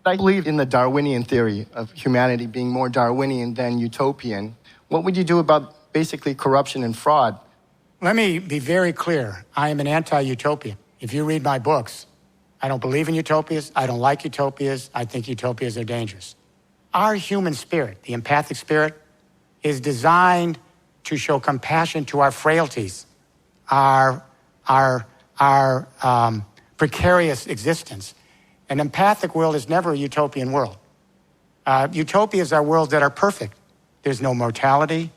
I believe in the Darwinian theory of humanity being more Darwinian than utopian. What would you do about basically corruption and fraud? Let me be very clear. I am an anti-utopian. If you read my books, I don't believe in utopias. I don't like utopias. I think utopias are dangerous. Our human spirit, the empathic spirit, is designed to show compassion to our frailties, our precarious existence. An empathic world is never a utopian world. Utopias are worlds that are perfect. There's no mortality,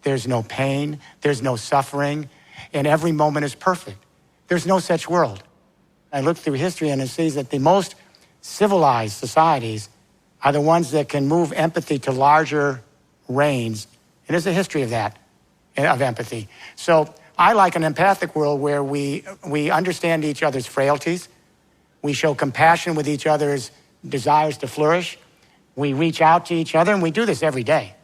there's no pain, there's no suffering, and every moment is perfect. There's no such world. I look through history and I see that the most civilized societies are the ones that can move empathy to larger reigns. And there's a history of that, of empathy. So I like an empathic world where we understand each other's frailties. We show compassion with each other's desires to flourish. We reach out to each other, and we do this every day.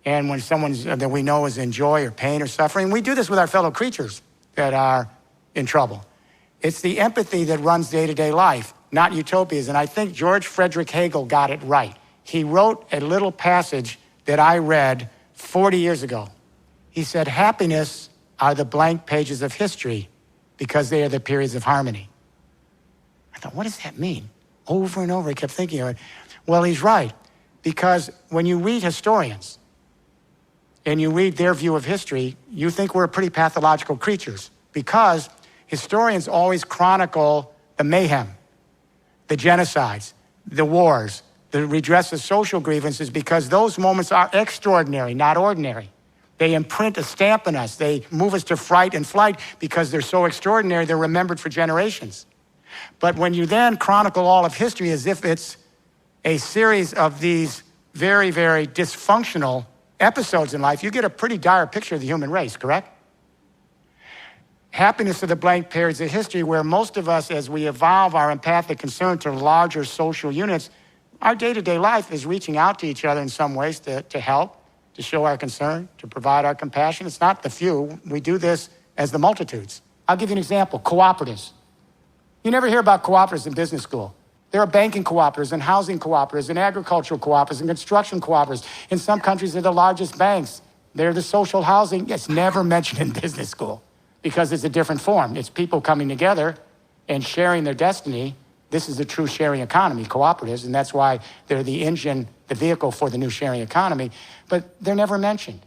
And when someone that we know is in joy or pain or suffering, we do this with our fellow creatures that are in trouble. It's the empathy that runs day-to-day life, not utopias. And I think George Frederick Hegel got it right. He wrote a little passage that I read 40 years ago. He said, happiness are the blank pages of history because they are the periods of harmony. I thought, what does that mean? Over and over, I kept thinking of it. Well, he's right, because when you read historians and you read their view of history, you think we're pretty pathological creatures, because historians always chronicle the mayhem, the genocides, the wars, the redress of social grievances, because those moments are extraordinary, not ordinary. They imprint a stamp on us. They move us to fright and flight because they're so extraordinary, they're remembered for generations. But when you then chronicle all of history as if it's a series of these very, very dysfunctional episodes in life, you get a pretty dire picture of the human race, correct? Happiness are the blank periods of history where most of us, as we evolve our empathic concern to larger social units, our day-to-day life is reaching out to each other in some ways to help, to show our concern, to provide our compassion. It's not the few. We do this as the multitudes. I'll give you an example, cooperatives. You never hear about cooperatives in business school. There are banking cooperatives and housing cooperatives and agricultural cooperatives and construction cooperatives. In some countries, they're the largest banks. They're the social housing. It's never mentioned in business school because it's a different form. It's people coming together and sharing their destiny. This is a true sharing economy, cooperatives, and that's why they're the engine, the vehicle for the new sharing economy. But they're never mentioned.